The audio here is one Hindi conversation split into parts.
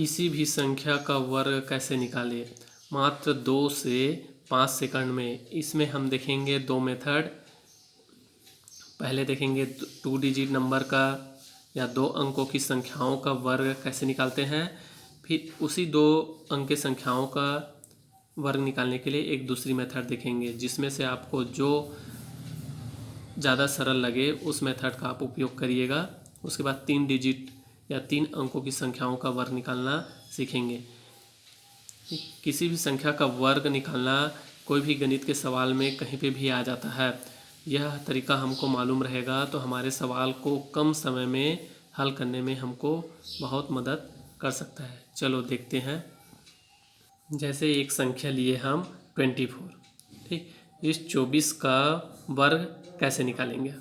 किसी भी संख्या का वर्ग कैसे निकालें? मात्र 2 से 5 सेकंड में। इसमें हम देखेंगे दो मेथड। पहले देखेंगे 2 डिजिट नंबर का या 2 अंकों की संख्याओं का वर्ग कैसे निकालते हैं। फिर उसी 2 अंक की संख्याओं का वर्ग निकालने के लिए एक दूसरी मेथड देखेंगे, जिसमें से आपको जो ज़्यादा सरल लगे उस मेथड का आप उपयोग करिएगा। उसके बाद 3 डिजिट या 3 अंकों की संख्याओं का वर्ग निकालना सीखेंगे। किसी भी संख्या का वर्ग निकालना कोई भी गणित के सवाल में कहीं पे भी आ जाता है। यह तरीका हमको मालूम रहेगा तो हमारे सवाल को कम समय में हल करने में हमको बहुत मदद कर सकता है। चलो देखते हैं। जैसे एक संख्या लिए हम 24, ठीक। इस 24 का वर्ग कैसे निकालेंगे?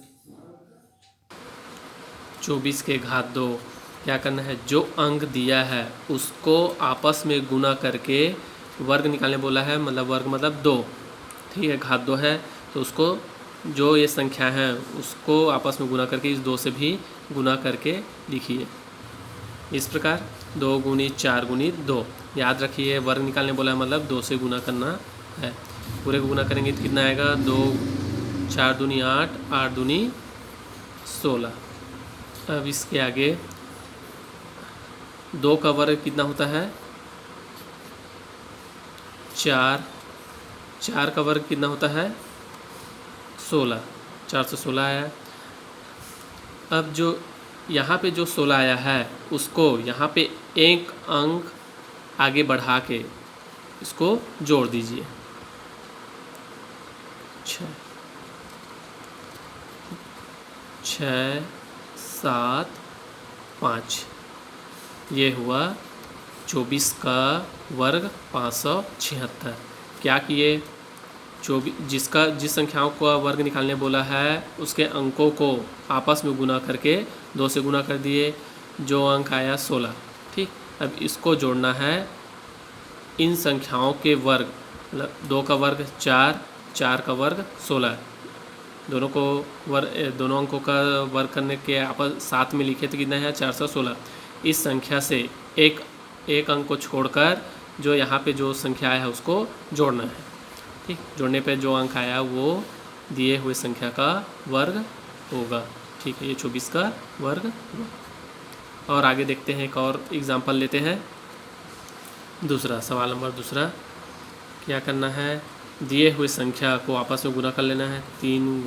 24 के घात 2। क्या करना है? जो अंक दिया है उसको आपस में गुना करके वर्ग निकालने बोला है, मतलब वर्ग मतलब 2, ठीक है। घात 2 है तो उसको जो ये संख्या है उसको आपस में गुना करके इस 2 से भी गुना करके लिखिए। इस प्रकार 2 गुणित 4 गुणित 2। याद रखिए वर्ग निकालने बोला है मतलब 2 से गुना करना है। पूरे को गुना करेंगे तो कितना आएगा? 2 4 दूनी 8, 8 दूनी 16। अब इसके आगे 2 का वर्ग कितना होता है? 4। 4 का वर्ग कितना होता है? 16। 4 से 16 आया। अब जो यहाँ पे जो 16 आया है उसको यहाँ पे एक अंक आगे बढ़ा के इसको जोड़ दीजिए। 6 7 5। ये हुआ 24 का वर्ग 576। क्या किए? जिस संख्याओं का वर्ग निकालने बोला है उसके अंकों को आपस में गुना करके 2 से गुना कर दिए। जो अंक आया 16, ठीक। अब इसको जोड़ना है इन संख्याओं के वर्ग, मतलब 2 का वर्ग 4, 4 का वर्ग 16। दोनों अंकों का वर्ग करने के आपस साथ में लिखे तो कितना है? 416। इस संख्या से एक अंक को छोड़कर जो यहाँ पे जो संख्या आया है उसको जोड़ना है, ठीक। जोड़ने पे जो अंक आया वो दिए हुए संख्या का वर्ग होगा, ठीक है। ये 24 का वर्ग हुआ। और आगे देखते हैं, एक और एग्जांपल लेते हैं। दूसरा सवाल नंबर दूसरा। क्या करना है? दिए हुए संख्या को आपस में गुना कर लेना है। 3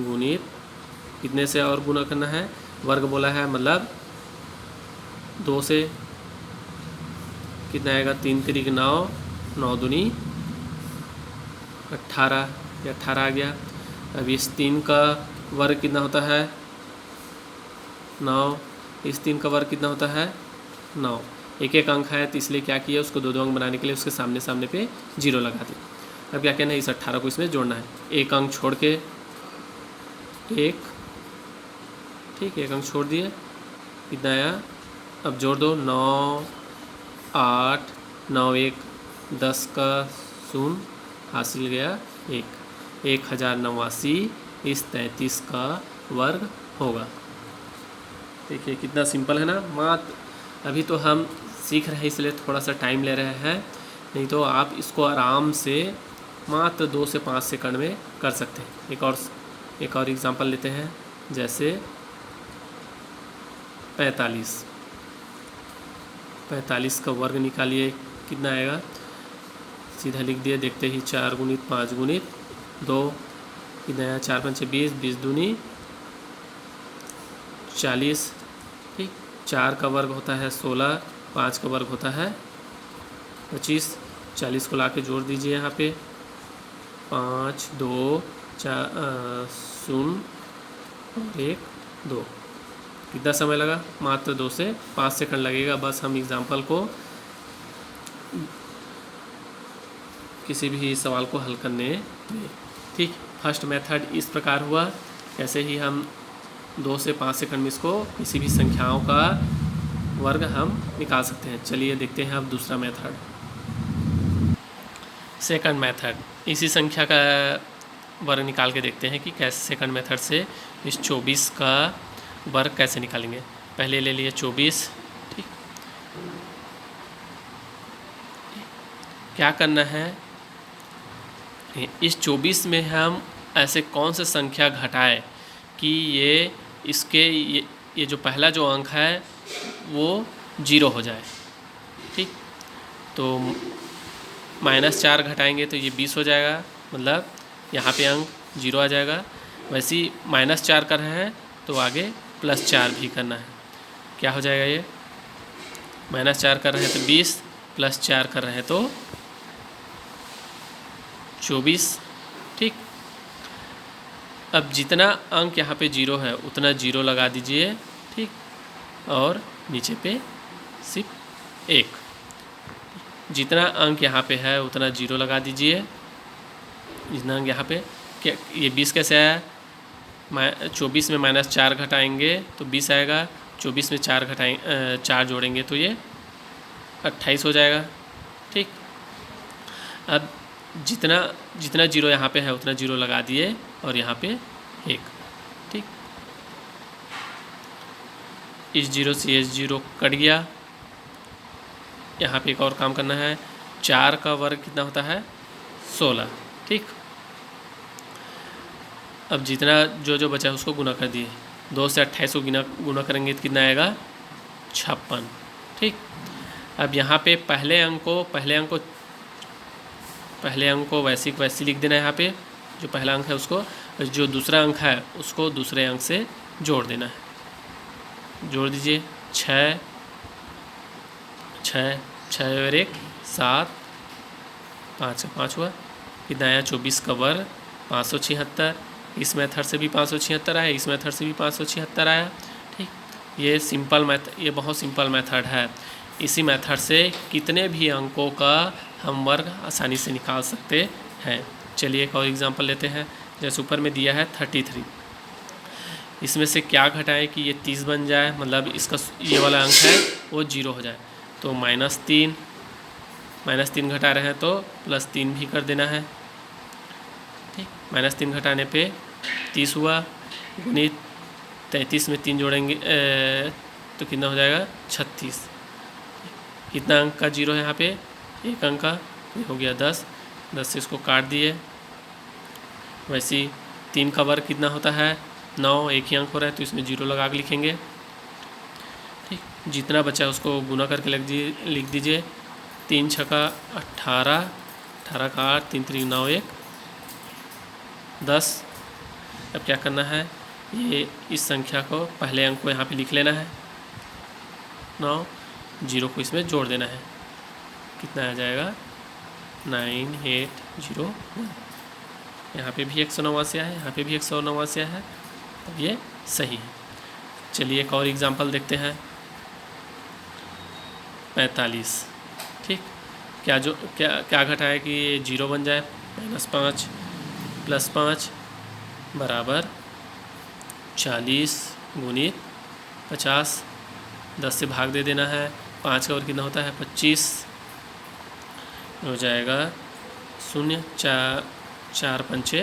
गुणित कितने से और गुना करना है? वर्ग बोला है मतलब 2 से। कितना आएगा? 3 3 9, 9 दूनी 18। ये 18 आ गया। अब इस 3 का वर्ग कितना होता है? 9। इस 3 का वर्ग कितना होता है? 9। एक एक अंक है तो इसलिए क्या किया, उसको 2 2 अंक बनाने के लिए उसके सामने पे 0 लगा दिया। अब क्या कहना है? इस 18 को इसमें जोड़ना है। एक अंक छोड़ के एक, ठीक। एक अंक छोड़ दिए, कितना आया? अब जोड़ दो। 9 8 9 1 10 का 0 हासिल गया 1। 1089 इस 33 का वर्ग होगा। देखिए कितना सिंपल है ना। मात्र अभी तो हम सीख रहे हैं इसलिए थोड़ा सा टाइम ले रहे हैं, नहीं तो आप इसको आराम से मात्र 2 से 5 सेकंड में कर सकते हैं। एक और एग्जांपल लेते हैं। जैसे 45 का वर्ग निकालिए, कितना आएगा? सीधा लिख दिए। देखते ही 4 गुणित 5 गुणित 2, कितना आया? 4 5 20, 20 दूनी 40, ठीक। 4 का वर्ग होता है 16, 5 का वर्ग होता है 25। 40 को लाके जोड़ दीजिए यहाँ पे। 5 2 4 0 और 1 2। कितना समय लगा? मात्र 2 से 5 सेकंड लगेगा। बस हम एग्जाम्पल को किसी भी सवाल को हल करने में, ठीक। फर्स्ट मेथड इस प्रकार हुआ। ऐसे ही हम 2 से 5 सेकंड में इसको किसी भी संख्याओं का वर्ग हम निकाल सकते हैं। चलिए देखते हैं अब दूसरा मेथड। सेकंड मेथड, इसी संख्या का वर्ग निकाल के देखते हैं कि कैसे सेकंड मेथड से इस 24 का वर्ग कैसे निकालेंगे। पहले ले लिए 24, ठीक। क्या करना है, इस 24 में हम ऐसे कौन से संख्या घटाए कि ये जो पहला जो अंक है वो 0 हो जाए। ठीक, तो -4 घटाएंगे तो ये 20 हो जाएगा, मतलब यहाँ पे अंक 0 आ जाएगा। वैसे ही -4 कर रहे हैं तो आगे +4 भी करना है। क्या हो जाएगा, ये -4 कर रहे हैं तो 20, +4 कर रहे हैं तो 24। ठीक, अब जितना अंक यहाँ पे 0 है उतना 0 लगा दीजिए। ठीक, और नीचे पे सिर्फ 1, जितना अंक यहाँ पे है उतना 0 लगा दीजिए। जितना अंक यहाँ पे, क्या ये 20 कैसे आया, 24 में -4 घटाएंगे तो 20 आएगा, 24 में 4 जोड़ेंगे तो ये 28 हो जाएगा। ठीक, अब जितना 0 यहाँ पे है उतना 0 लगा दिए और यहाँ पे 1। ठीक, इस 0 से ये 0 कट गया। यहाँ पे एक और काम करना है, 4 का वर्ग कितना होता है, 16। ठीक, अब जितना जो बचा है उसको गुना कर दिए, 2 से 28 को गुना करेंगे तो कितना आएगा, 56। ठीक, अब यहाँ पे पहले अंक को वैसे लिख देना है। यहाँ पे जो पहला अंक है उसको, जो दूसरा अंक है उसको दूसरे अंक से जोड़ देना है। जोड़ दीजिए, 6 और 1 7, 5 का 5 हुआ, कितना आया, 24 का वर्ग 576। इस मेथड से भी 576 आया, इस मेथड से भी 576 आया। ठीक, ये बहुत सिंपल मेथड है। इसी मेथड से कितने भी अंकों का हम वर्ग आसानी से निकाल सकते हैं। चलिए एक और एग्जांपल लेते हैं। जैसे ऊपर में दिया है 33, इसमें से क्या घटाएं कि ये 30 बन जाए, मतलब इसका ये वाला अंक है वो 0 हो जाए। तो -3 घटा रहे हैं तो +3 भी कर देना है। ठीक, -3 घटाने पे 30 हुआ, गुणित 33 में 3 जोड़ेंगे तो कितना हो जाएगा, 36। कितना अंक का 0 है यहाँ पे, 1 अंक का, ये हो गया 10 से इसको काट दिए। वैसे ही 3 का वर्ग कितना होता है, 9, एक ही अंक हो रहा है तो इसमें 0 लगा के लिखेंगे। ठीक, जितना बचा उसको गुना करके लिख दीजिए। 3 छक्का 18, 18 का 8, 3 3 9 1 10। अब क्या करना है, ये इस संख्या को पहले अंक को यहाँ पे लिख लेना है 9, 0 को इसमें जोड़ देना है। कितना आ जाएगा, 9801। यहाँ पे भी 189 है, यहाँ पे भी 189 है, तब ये सही है। चलिए एक और एग्जांपल देखते हैं। 45। ठीक, क्या घटाए कि 0 बन जाए, -5 +5 बराबर 40 गुणित 50। 10 से भाग दे देना है। 5 का वर्ग कितना होता है, 25 हो जाएगा। 0 4 4 पंचे